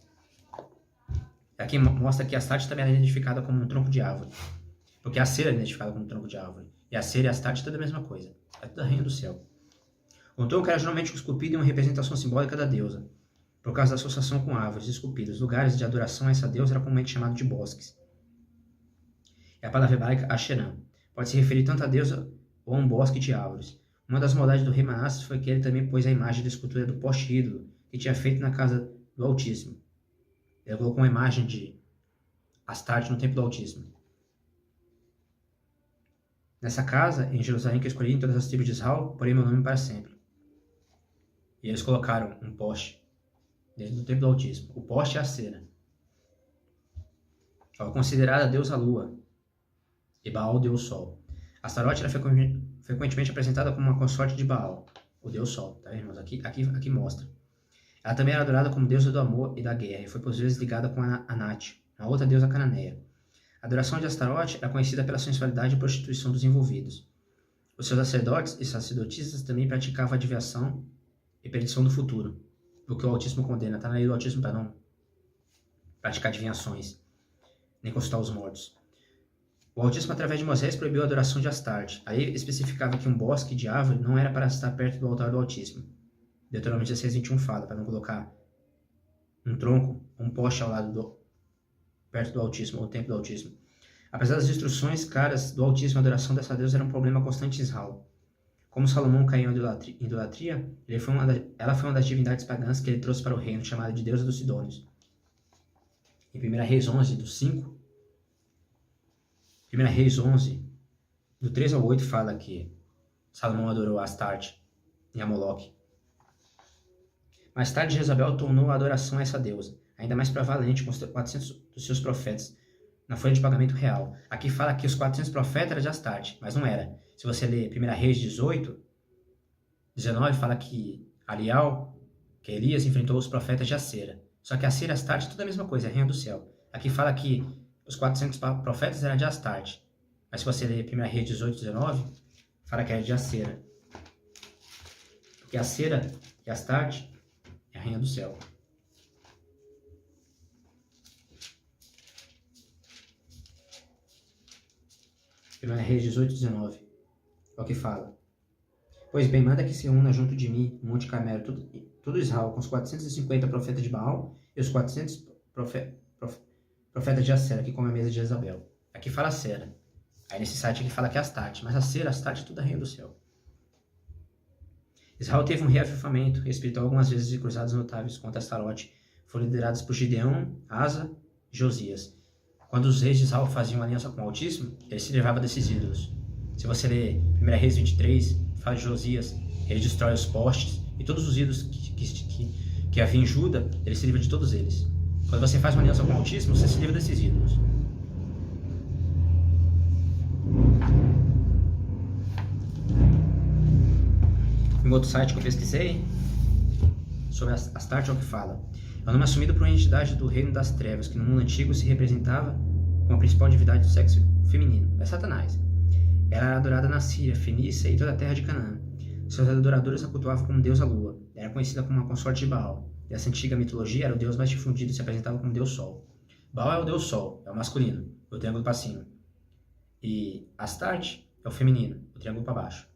Aqui mostra que Astarte também é identificada como um tronco de árvore. Porque a cera é identificada como um tronco de árvore. E a cera e a Astarte é tudo a mesma coisa. É tudo a Rainha do Céu. O tronco era geralmente esculpido em uma representação simbólica da deusa, por causa da associação com árvores esculpidas. Lugares de adoração a essa deusa era comumente chamado de bosques. É a palavra hebraica Asherah. Pode se referir tanto a deusa ou a um bosque de árvores. Uma das maldades do rei Manassés foi que ele também pôs a imagem da escultura do poste ídolo que tinha feito na casa do Altíssimo. Ele colocou uma imagem de Astarte no templo do Altíssimo. Nessa casa, em Jerusalém, que eu escolhi em todas as tribos de Israel, porém meu nome para sempre. E eles colocaram um poste dentro do templo do Altíssimo. O poste é a cera. Ela é considerada a deusa lua e Baal, deus sol. Astarote era frequentemente apresentada como uma consorte de Baal, o deus sol. Tá vendo, irmãos? Aqui mostra. Ela também era adorada como deusa do amor e da guerra, e foi por vezes ligada com Anat, uma outra deusa cananeia. A adoração de Astarote era conhecida pela sensualidade e prostituição dos envolvidos. Os seus sacerdotes e sacerdotisas também praticavam adivinhação e predição do futuro, o que o Altíssimo condena. Está na lei do Altíssimo para não praticar adivinhações, nem consultar os mortos. O Altíssimo, através de Moisés, proibiu a adoração de Astarte. Aí especificava que um bosque de árvore não era para estar perto do altar do Altíssimo. Deuteronômio 16:21 fala, para não colocar um tronco, um poste ao lado perto do Altíssimo, ou templo do Altíssimo. Apesar das instruções claras do Altíssimo, a adoração dessa deusa era um problema constante em Israel. Como Salomão caiu em idolatria, ela foi uma das divindades pagãs que ele trouxe para o reino, chamada de deusa dos Sidônios. Em 1 Reis 11, do 5, 1 Reis 11, do 3 ao 8, fala que Salomão adorou a Astarte e a Moloque. Mais tarde, Jezabel tornou a adoração a essa deusa ainda mais prevalente com os 400 dos seus profetas na folha de pagamento real. Aqui fala que os 400 profetas eram de Astarte, mas não era. Se você ler 1 Reis 18, 19, fala que Alial, que Elias enfrentou os profetas de Acera. Só que Acera e Astarte é tudo a mesma coisa, é a Rainha do Céu. Aqui fala que os 400 profetas eram de Astarte, mas se você ler 1 Reis 18, 19, fala que era de Acera. Porque Acera e Astarte é a Rainha do Céu. Primeira Reis 18, 19. É o que fala. Pois bem, manda que se una junto de mim, no Monte Carmelo, todo Israel, com os 450 profetas de Baal e os 400 profetas de Acera, que comem a mesa de Jezabel. Aqui fala Acera. Aí nesse site aqui fala que é Astarte, mas Astarte é tudo a Rainha do Céu. Israel teve um reavivamento espiritual algumas vezes de cruzadas notáveis contra Astarote. Foram lideradas por Gideão, Asa e Josias. Quando os reis de Israel faziam aliança com o Altíssimo, ele se livrava desses ídolos. Se você ler 1 Reis 23, fala de Josias, ele destrói os postes e todos os ídolos que havia em Juda, ele se livra de todos eles. Quando você faz uma aliança com o Altíssimo, você se livra desses ídolos. Em outro site que eu pesquisei sobre Astarte, é o que fala. É um nome assumido por uma entidade do reino das trevas, que no mundo antigo se representava como a principal divindade do sexo feminino. É Satanás. Ela era adorada na Síria, Fenícia e toda a terra de Canaã. Seus adoradores a cultuavam como deusa lua. Era conhecida como uma consorte de Baal. Nessa antiga mitologia, era o deus mais difundido e se apresentava como deus sol. Baal é o deus sol, é o masculino, o triângulo para cima. E Astarte é o feminino, o triângulo para baixo.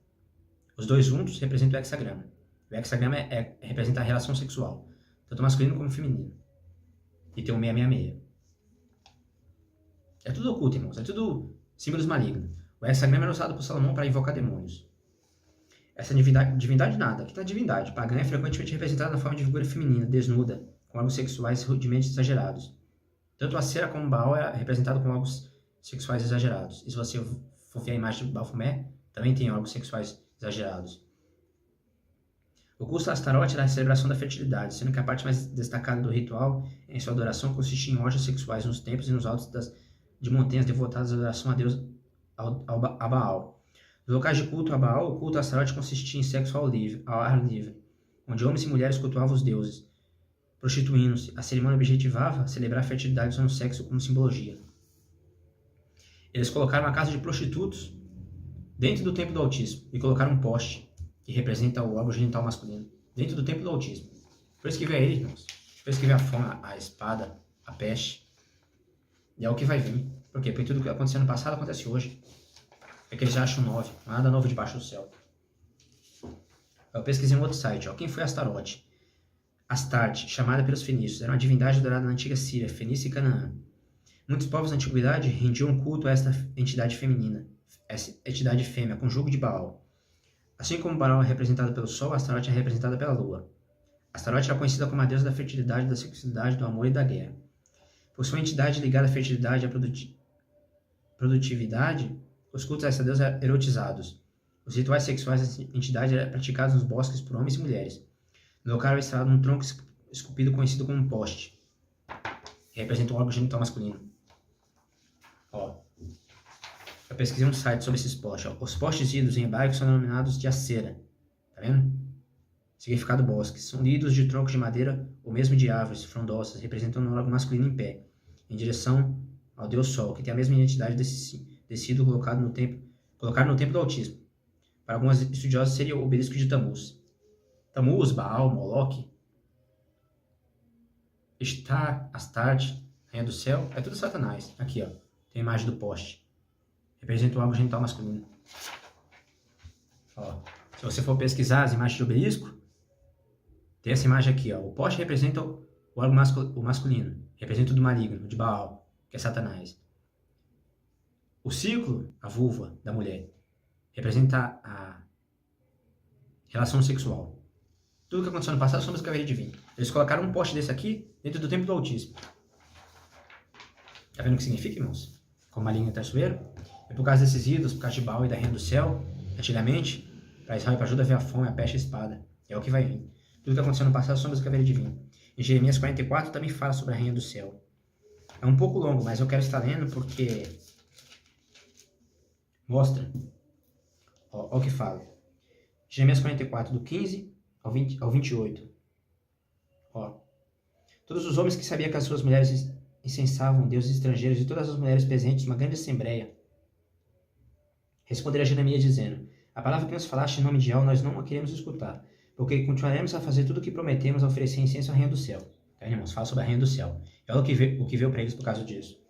Os dois juntos representam o hexagrama. O hexagrama representa a relação sexual, tanto masculino como feminino. E tem o 666. É tudo oculto, irmãos. É tudo símbolos malignos. O hexagrama era usado por Salomão para invocar demônios. Essa divindade nada. Aqui tá a divindade. Pagã é frequentemente representada na forma de figura feminina, desnuda, com órgãos sexuais rudimentos exagerados. Tanto a cera como o Baal é representado com órgãos sexuais exagerados. E se você for ver a imagem de Baphomet, também tem órgãos sexuais exagerados. O culto a Astarote era a celebração da fertilidade, sendo que a parte mais destacada do ritual em sua adoração consistia em orgias sexuais nos templos e nos altos de montanhas devotadas à adoração a Deus, a Baal. Nos locais de culto a Baal, o culto a Astarote consistia em sexo ao ar livre, onde homens e mulheres cultuavam os deuses, prostituindo-se. A cerimônia objetivava celebrar a fertilidade usando o sexo como simbologia. Eles colocaram uma casa de prostitutos dentro do templo do Altíssimo e colocaram um poste que representa o órgão genital masculino dentro do templo do Altíssimo. Por isso que veio ele, irmãos. Por isso que veio a fome, a espada, a peste. E é o que vai vir. Por quê? Porque tudo que aconteceu no passado acontece hoje. É que eles acham nada novo debaixo do céu. Eu pesquisei em um outro site. Quem foi Astarote? Astarte, chamada pelos fenícios, era uma divindade adorada na antiga Síria, Fenícia e Canaã. Muitos povos da antiguidade rendiam culto a esta entidade feminina, essa entidade fêmea, com jugo de Baal. Assim como Baal é representado pelo Sol, Astarote é representada pela Lua. Astarote era conhecida como a deusa da fertilidade, da sexualidade, do amor e da guerra. Por sua entidade ligada à fertilidade e à produtividade, os cultos a essa deusa eram erotizados. Os rituais sexuais dessa entidade eram praticados nos bosques por homens e mulheres. No local era instalado um tronco esculpido conhecido como um poste, que representa um órgão genital masculino. Eu pesquisei um site sobre esses postes. Os postes ídolos em hebraico são denominados de acera. Tá vendo? Significado bosque. São ídolos de troncos de madeira ou mesmo de árvores frondosas, representando um órgão masculino em pé, em direção ao Deus Sol, que tem a mesma identidade desse ídolo colocado no templo do Altíssimo. Para alguns estudiosos seria o obelisco de Tamuz. Tamuz, Baal, Moloque, Ishtar, Astarte, Rainha do Céu, é tudo Satanás. Aqui, tem a imagem do poste. Representa o órgão genital masculino. Se você for pesquisar as imagens de obelisco, tem essa imagem aqui. O poste representa o órgão masculino. Representa o do maligno, de Baal, que é Satanás. O círculo, a vulva da mulher, representa a relação sexual. Tudo que aconteceu no passado somos caveiras divinas. Eles colocaram um poste desse aqui dentro do templo do Altíssimo. Tá vendo o que significa, irmãos? Como maligno e traiçoeiro? É por causa desses ídolos, por causa de Baal e da Rainha do Céu, antigamente, para Israel e para Judá veio a fome, a peste e a espada. É o que vai vir. Tudo que aconteceu no passado somos caveiras divinas. Em Jeremias 44 também fala sobre a Rainha do Céu. É um pouco longo, mas eu quero estar lendo porque mostra. Olha o que fala. Jeremias 44, do 15 ao 28. Todos os homens que sabiam que as suas mulheres incensavam deuses estrangeiros e todas as mulheres presentes numa grande assembleia responderam a Jeremias dizendo: a palavra que nos falaste em nome de Yahweh nós não a queremos escutar, porque continuaremos a fazer tudo o que prometemos, a oferecer incenso à Rainha do Céu. Tá, irmãos? Fala sobre a Rainha do Céu. É o que veio para eles por causa disso.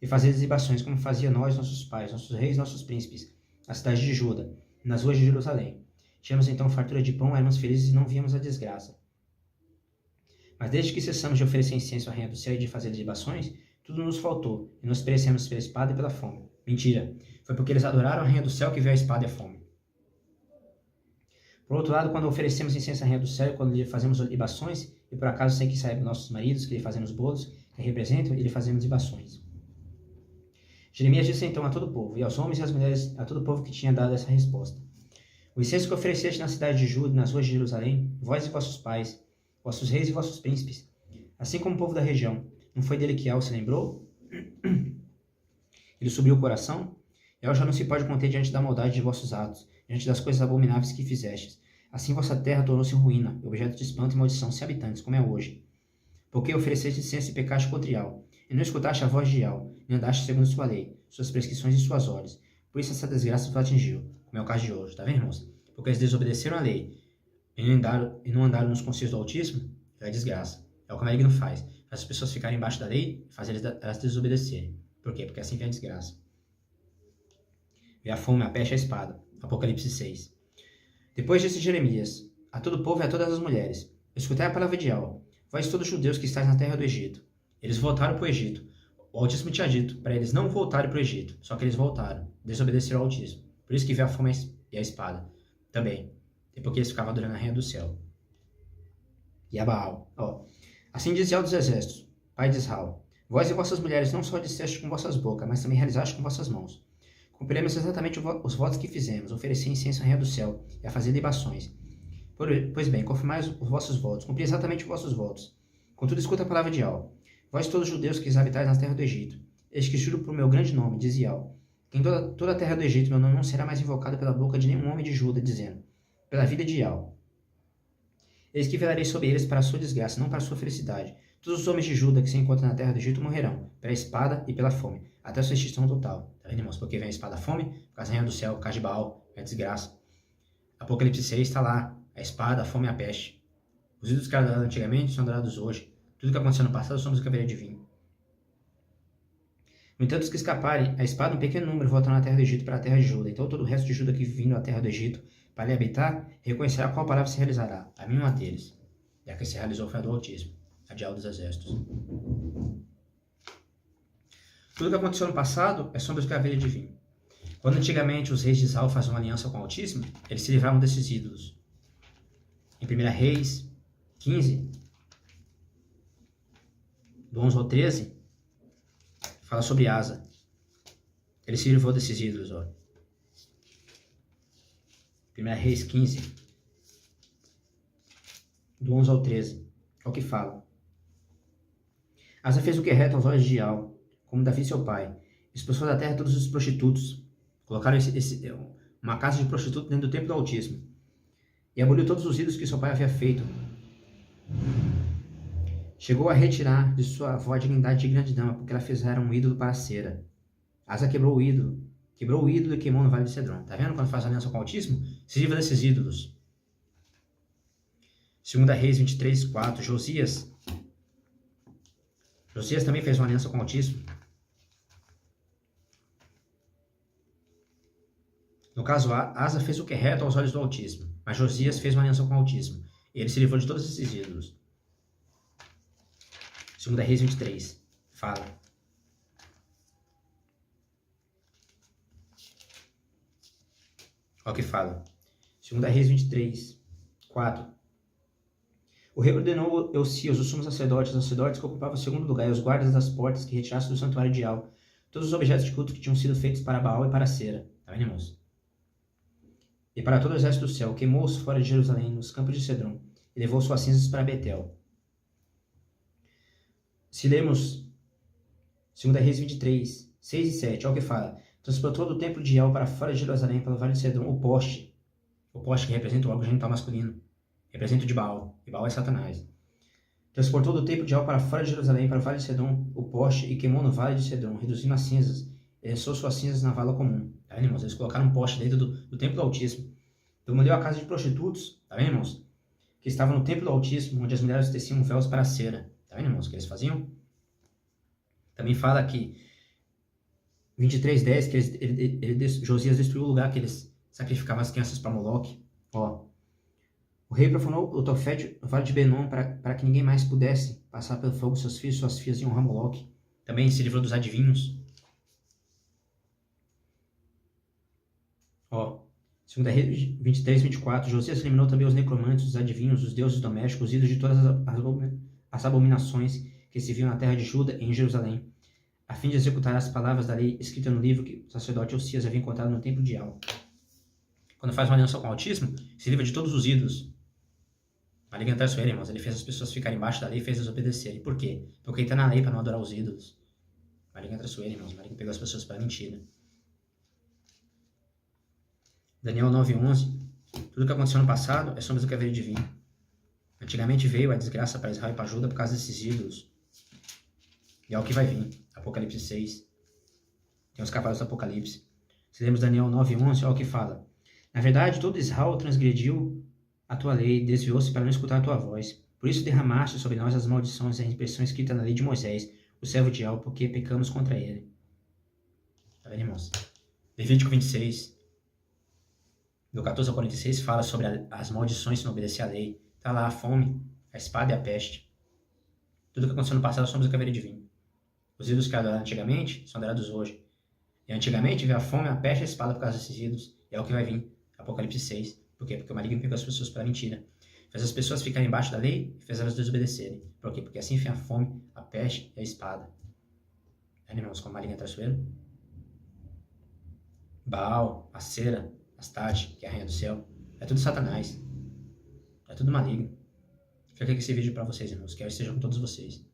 E fazer libações como fazia nós, nossos pais, nossos reis, nossos príncipes, na cidade de Judá, nas ruas de Jerusalém. Tínhamos então fartura de pão, éramos felizes e não víamos a desgraça. Mas desde que cessamos de oferecer incenso à Rainha do Céu e de fazer libações, tudo nos faltou, e nos perecemos pela espada e pela fome. Mentira! Foi porque eles adoraram a Rainha do Céu que veio a espada e a fome. Por outro lado, quando oferecemos incenso à Rainha do Céu, quando lhe fazemos libações, e por acaso sem que saibam nossos maridos, que lhe fazemos bolos, que representam, e lhe fazemos libações. Jeremias disse então a todo o povo, e aos homens e às mulheres, a todo o povo que tinha dado essa resposta: o incenso que ofereceste na cidade de Judá, nas ruas de Jerusalém, vós e vossos pais, vossos reis e vossos príncipes, assim como o povo da região, não foi dele que Yahweh se lembrou? Ele subiu o coração? Yahweh já não se pode conter diante da maldade de vossos atos, diante das coisas abomináveis que fizestes. Assim vossa terra tornou-se ruína, objeto de espanto e maldição sem habitantes, como é hoje. Porque ofereceste incenso e pecaste contra Yahweh, e não escutaste a voz de Yahweh, nem andaste segundo sua lei, suas prescrições e suas ordens. Por isso essa desgraça vos atingiu, como é o caso de hoje. Tá vendo, irmãos? Porque eles desobedeceram a lei e não andaram nos conselhos do Altíssimo, é desgraça. É o que o maligno faz. Faz as pessoas ficarem embaixo da lei e faz elas desobedecerem. Por quê? Porque assim vem a desgraça. Vem a fome, a peste e a espada. Apocalipse 6. Depois disse Jeremias a todo o povo e a todas as mulheres: escutai a palavra de Yahweh, vós todos os judeus que estáis na terra do Egito. Eles voltaram para o Egito. O Altíssimo tinha dito para eles não voltarem para o Egito, só que eles voltaram, desobedeceram ao Altíssimo. Por isso que veio a fome e a espada também, e porque eles ficavam adorando a rainha do céu e a Baal. Assim diz Yahweh dos exércitos, pai de Israel: vós e vossas mulheres não só disseste com vossas bocas, mas também realizaste com vossas mãos. Cumpriremos exatamente os votos que fizemos, oferecer incenso à rainha do céu e a fazer libações. Pois bem, confirmai os vossos votos, cumpri exatamente os vossos votos. Contudo, escuta a palavra de Yahweh, vós todos os judeus que habitais na terra do Egito. Eis que juro por meu grande nome, diz Yahweh, que em toda a terra do Egito meu nome não será mais invocado pela boca de nenhum homem de Judá, dizendo, pela vida de Yahweh. Eis que velarei sobre eles para a sua desgraça, não para a sua felicidade. Todos os homens de Judá que se encontram na terra do Egito morrerão, pela espada e pela fome, até a sua extinção total. Tá vendo, irmãos? Porque vem a espada, a fome, por causa da rainha do céu, por causa de Baal, é a desgraça. Apocalipse 6 está lá, a espada, a fome e a peste. Os ídolos que eram adorados antigamente são adorados hoje. Tudo que aconteceu no passado somos o que haveria de vir. No entanto, os que escaparem, a espada, um pequeno número voltarão na terra do Egito para a terra de Judá. Então todo o resto de Judá que vindo à terra do Egito para ali habitar, reconhecerá qual palavra se realizará. A mínima deles. E a que se realizou foi a do Altíssimo, a de Yahweh dos exércitos. Tudo que aconteceu no passado é sombra do que haveria de vir. Quando antigamente os reis de Israel faziam uma aliança com o Altíssimo, eles se livravam desses ídolos. Em 1 Reis 15, do 11 ao 13, fala sobre Asa. Ele se livrou desses ídolos. 1 Reis 15, do 11 ao 13. É o que fala. Asa fez o que é reto aos olhos de Yahweh, como Davi seu pai. Expulsou da terra todos os prostitutos. Colocaram uma casa de prostituto dentro do templo do Altíssimo. E aboliu todos os ídolos que seu pai havia feito. Chegou a retirar de sua avó a dignidade de grande dama, porque ela fizera um ídolo para a cera. Asa quebrou o ídolo e queimou no vale de Cedron. Tá vendo quando faz aliança com o Altíssimo? Se livra desses ídolos. 2 Reis 23, 4. Josias também fez uma aliança com o Altíssimo. No caso, Asa fez o que é reto aos olhos do Altíssimo, mas Josias fez uma aliança com o Altíssimo. E ele se livrou de todos esses ídolos. 2 Reis 23. Fala. Olha o que fala. 2 Reis 23, 4. O rei ordenou Eusias, os sumos sacerdotes, os sacerdotes que ocupavam o segundo lugar, e os guardas das portas que retirassem do santuário de Yahweh todos os objetos de culto que tinham sido feitos para Baal e para a cera. Tá vendo, irmãos? E para todo o exército do céu, queimou-os fora de Jerusalém, nos campos de Cedron, e levou suas cinzas para Betel. Se lemos 2 Reis 23, 6 e 7, olha o que fala. Transportou do templo de Yahweh para fora de Jerusalém, pelo vale de Cedron, o poste que representa o órgão genital masculino, representa o de Baal, e Baal é Satanás. Transportou do templo de Yahweh para fora de Jerusalém, para o vale de Cedron, o poste, e queimou no vale de Cedron, reduzindo as cinzas, e lançou suas cinzas na vala comum. Tá vendo, irmãos? Eles colocaram um poste dentro do templo do Altíssimo. Demoliu a casa de prostitutos, tá vendo, irmãos? Que estavam no templo do Altíssimo, onde as mulheres teciam véus para a cera. Tá vendo, irmãos, o que eles faziam? Também fala aqui, 23:10, que Josias destruiu o lugar que eles sacrificavam as crianças para Moloque. O rei profanou o Tofete no vale de Benom para que ninguém mais pudesse passar pelo fogo seus filhos e suas filhas em honrar Moloque. Também se livrou dos adivinhos. 2 Reis 23, 24. Josias eliminou também os necromantes, os adivinhos, os deuses domésticos, os ídolos de todas as abominações que se viam na terra de Judá e em Jerusalém, a fim de executar as palavras da lei escrita no livro que o sacerdote Osias havia encontrado no templo de Yahweh. Quando faz uma aliança com o Altíssimo, se livra de todos os ídolos. A lei traiçoeira, irmãos, ele fez as pessoas ficarem embaixo da lei e fez eles obedecerem. Por quê? Porque ele está na lei para não adorar os ídolos. A lei traiçoeira, irmãos, a lei pegou as pessoas para mentira. Daniel 9:11. Tudo que aconteceu no passado é sombra do que haveria de vir. Antigamente veio a desgraça para Israel e para Judá por causa desses ídolos. E é o que vai vir. Apocalipse 6. Tem os cavalos do Apocalipse. Se lemos Daniel 9:11, olha o que fala. Na verdade, todo Israel transgrediu a tua lei, desviou-se para não escutar a tua voz. Por isso derramaste sobre nós as maldições e a impressão escrita na lei de Moisés, o servo de Yahweh, porque pecamos contra ele. Tá vendo, irmãos? Levítico 26. Do 14 ao 46 fala sobre as maldições se não obedecer à lei. Tá lá a fome, a espada e a peste. Tudo que aconteceu no passado somos o que haveria de vir. Os ídolos que adoraram antigamente são adorados hoje. E antigamente veio a fome, a peste e a espada por causa desses ídolos. E é o que vai vir. Apocalipse 6. Por quê? Porque o maligno pegou as pessoas pela mentira. Fez as pessoas ficarem embaixo da lei e fez elas desobedecerem. Por quê? Porque assim vem a fome, a peste e a espada. Irmãos, como o maligno é traiçoeiro. Baal, a cera, Astarte, que é a rainha do céu. É tudo Satanás. É tudo maligno. Fica aqui esse vídeo para vocês, irmãos. Que eu esteja com todos vocês.